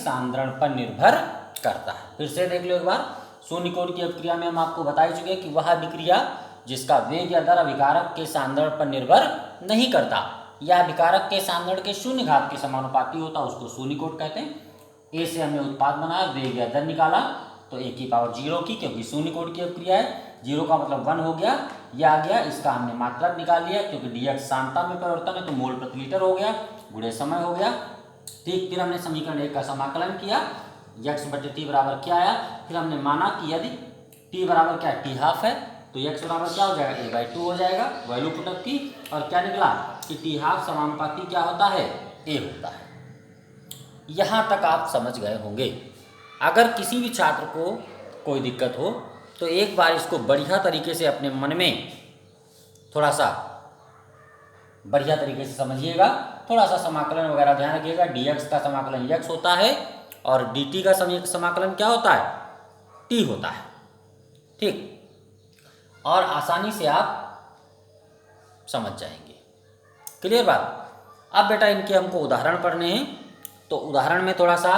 सांद्रण पर निर्भर करता है। फिर से देख लो एक बार, शून्य कोटि की अभिक्रिया में हम आपको बता ही चुके कि वह अभिक्रिया जिसका वेग या दर अभिकारक के सांद्रण पर निर्भर नहीं करता या अभिकारक के सांद्रण के शून्य घात के समानुपाती होता, उसको शून्य कोट कहते हैं। ए से हमने उत्पाद बनाया, वेग या दर निकाला, तो ए की पावर 0 की, क्योंकि शून्य कोटि की अभिक्रिया है, 0 का मतलब 1 हो गया, यह आ गया। इसका हमने मात्रक निकाल लिया, क्योंकि dx सांद्रता में परिवर्तन है तो मोल प्रति लीटर हो गया, गुणे समय हो गया। ठीक, फिर हमने समीकरण 1 का समाकलन किया, x बटे टी बराबर क्या आया। फिर हमने माना कि यदि t बराबर क्या टी हाफ है तो x बराबर क्या हो जाएगा, a/2 हो जाएगा, वैल्यू पुटअप की, और क्या निकला कि टी हाफ समानुपाती क्या होता है, a होता है। यहाँ तक आप समझ गए होंगे। अगर किसी भी छात्र को कोई दिक्कत हो तो एक बार इसको बढ़िया तरीके से अपने मन में थोड़ा सा बढ़िया तरीके से समझिएगा, थोड़ा सा समाकलन वगैरह ध्यान रखिएगा। dx का समाकलन x होता है और dt का समाकलन क्या होता है, t होता है। ठीक, और आसानी से आप समझ जाएंगे। क्लियर बात। अब बेटा इनके हमको उदाहरण पढ़ने हैं, तो उदाहरण में थोड़ा सा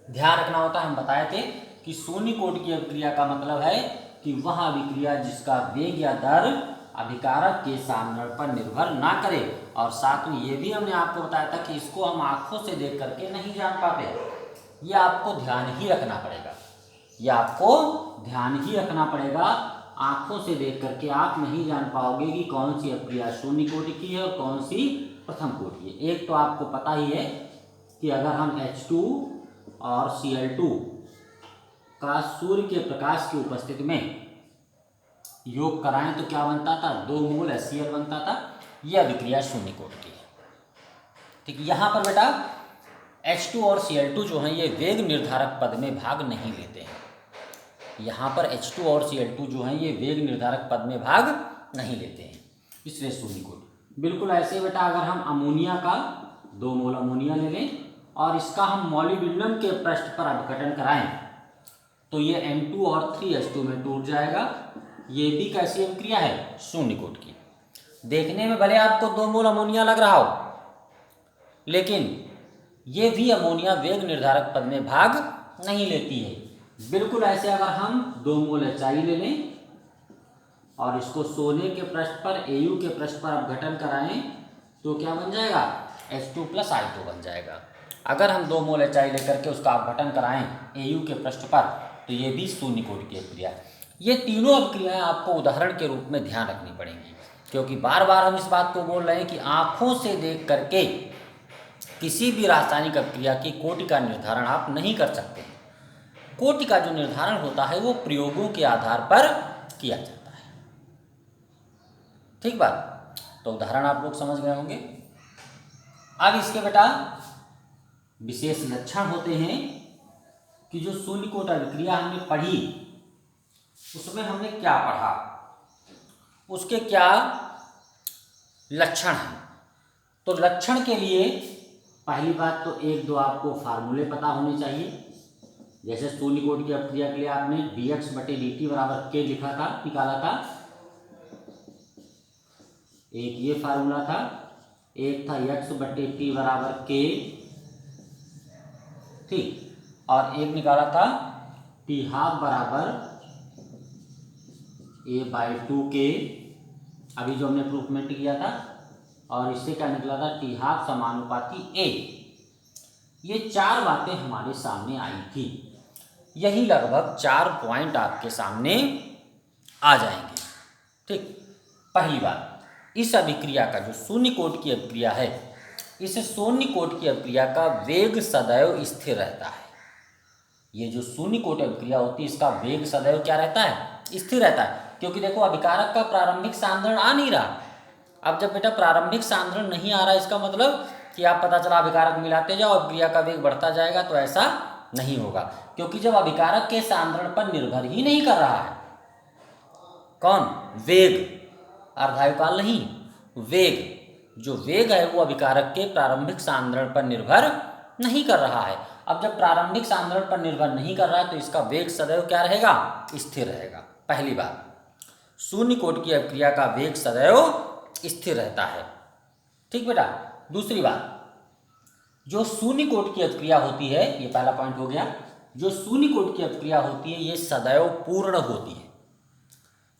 ध्यान रखना होता है। हम बताए थे कि शून्य कोटि की अभिक्रिया का मतलब है कि वह अभिक्रिया जिसका वेग या दर अभिकारक के सांद्रण पर निर्भर ना करे, और साथ में ये भी हमने आपको बताया था कि इसको हम आंखों से देख करके नहीं जान पाते, ये आपको ध्यान ही रखना पड़ेगा, ये आपको ध्यान ही रखना पड़ेगा। आंखों से देख करके आप नहीं जान पाओगे कि कौन सी अभिक्रिया शून्य कोटि की है और कौन सी प्रथम कोटि है। एक तो आपको पता ही है कि अगर हम H2 और Cl2 का सूर्य के प्रकाश की उपस्थिति में योग कराएं तो क्या बनता था, 2 मोल HCl बनता था। यह अभिक्रिया शून्य कोटि की है। ठीक, यहाँ पर बेटा H2 और Cl2 जो हैं ये वेग निर्धारक पद में भाग नहीं लेते हैं। यहाँ पर H2 और Cl2 जो हैं ये वेग निर्धारक पद में भाग नहीं लेते हैं, इसलिए शून्य कोटि। बिल्कुल ऐसे बेटा अगर हम अमोनिया का 2 मोल अमोनिया ले लें और इसका हम मॉलिब्डेनम के पृष्ठ पर अपघटन कराएं तो ये M2 और 3H2 में टूट जाएगा। ये भी कैसी अभिक्रिया है, शून्य कोटि की। देखने में भले आपको 2 मोल अमोनिया लग रहा हो, लेकिन ये भी अमोनिया वेग निर्धारक पद में भाग नहीं लेती है। बिल्कुल ऐसे अगर हम 2 मोल HI ले लें और इसको सोने के पृष्ठ पर Au के पृष्ठ पर अपघटन कराएं तो क्या बन जाएगा, H2 + I2 बन जाएगा। अगर हम 2 मोल HI लेकर के उसका अपघटन कराएं Au के पृष्ठ पर तो ये भी शून्य कोटि की अभिक्रिया है। ये तीनों अभिक्रियाएं आपको उदाहरण के रूप में ध्यान रखनी पड़ेंगी, क्योंकि बार बार हम इस बात को बोल रहे हैं कि आंखों से देख करके किसी भी रासायनिक अभिक्रिया की कोटि का निर्धारण आप नहीं कर सकते। कोटि का जो निर्धारण होता है वो प्रयोगों के आधार पर किया जाता है। ठीक बात, तो उदाहरण आप लोग समझ गए होंगे। अब इसके बेटा विशेष लक्षण होते हैं कि जो शून्य कोटि अभिक्रिया हमने पढ़ी उसमें हमने क्या पढ़ा, उसके क्या लक्षण हैं। तो लक्षण के लिए पहली बात तो 1-2 आपको फार्मूले पता होने चाहिए। जैसे शून्य कोटि की अभिक्रिया के लिए आपने dx बटे dt बराबर k लिखा था, निकाला था। एक ये फार्मूला था, एक था x बटे t बराबर k, ठीक, और एक निकाला था t हाफ बराबर a/2k, अभी जो हमने प्रूफमेंट किया था, और इससे क्या निकला था, t हाफ समानुपाती a। ये 4 बातें हमारे सामने आई थी। यही लगभग 4 पॉइंट आपके सामने आ जाएंगे। ठीक, पहली बात, इस अभिक्रिया का जो शून्य कोटि की अभिक्रिया है, इस शून्य कोटि की अभिक्रिया का वेग सदैव स्थिर रहता है। ये जो शून्य कोटि अभिक्रिया होती है इसका वेग सदैव क्या रहता है, स्थिर रहता है। क्योंकि देखो अभिकारक का प्रारंभिक सांद्रण आ नहीं रहा। अब जब बेटा प्रारंभिक सांद्रण नहीं आ रहा, इसका मतलब कि आप पता चला अभिकारक मिलाते जाओ अभिक्रिया का वेग बढ़ता जाएगा, तो ऐसा नहीं होगा। क्योंकि जब अभिकारक के सांद्रण पर निर्भर ही नहीं कर रहा है, कौन, वेग, अर्धायुकाल नहीं, वेग, जो वेग है वो अभिकारक के प्रारंभिक सांद्रण पर निर्भर नहीं कर रहा है। अब जब प्रारंभिक सांद्रण पर निर्भर नहीं कर रहा है तो इसका वेग सदैव क्या रहेगा, स्थिर रहेगा। पहली बात, शून्य कोटि की अभिक्रिया का वेग सदैव स्थिर रहता है। ठीक बेटा। दूसरी बात, जो शून्य कोटि की अभिक्रिया होती है, ये पहला पॉइंट हो गया, जो शून्य कोटि की अभिक्रिया होती है ये सदैव पूर्ण होती है।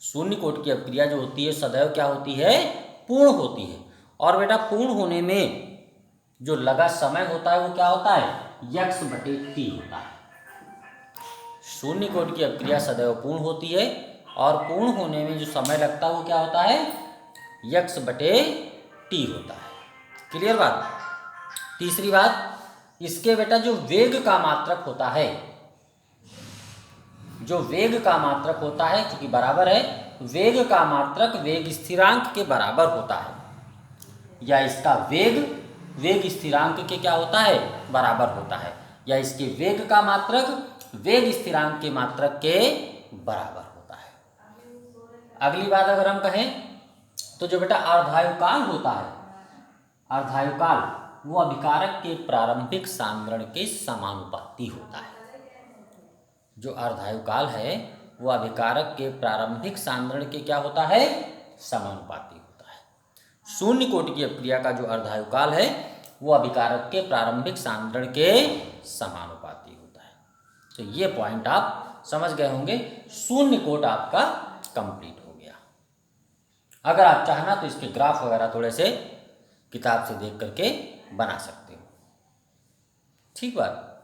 शून्य कोटि की अभिक्रिया जो होती है सदैव क्या होती है, पूर्ण होती है। और बेटा पूर्ण होने में जो लगा समय होता है वो क्या होता है, x/t होता है। शून्य कोटि की अभिक्रिया सदैव पूर्ण होती है और पूर्ण होने में जो समय लगता है वो क्या होता है, x/t होता है। क्लियर बात। तीसरी बात, इसके बेटा जो वेग का मात्रक होता है, जो वेग का मात्रक होता है क्योंकि बराबर है, वेग का मात्रक वेग स्थिरांक के बराबर होता है, या इसका वेग वेग स्थिरांक के क्या होता है, बराबर होता है, या इसके वेग का मात्रक वेग स्थिरांक के मात्रक के बराबर होता है। अगली बात अगर हम कहें तो जो बेटा अर्धायुकाल होता है, अर्धायुकाल वो अभिकारक के प्रारंभिक सांद्रण के समानुपाती होता है। जो अर्धायुकाल है वो अभिकारक के प्रारंभिक सांद्रण के क्या होता है, समानुपाती होता है। शून्य कोटि की अभिक्रिया का जो अर्धायुकाल है वो अभिकारक के प्रारंभिक सांद्रण के समानुपाती होता है। तो ये पॉइंट आप समझ गए होंगे। शून्य कोट आपका कंप्लीट हो गया। अगर आप चाहना तो इसके ग्राफ वगैरह थोड़े से किताब से देख करके बना सकते हो। ठीक बात।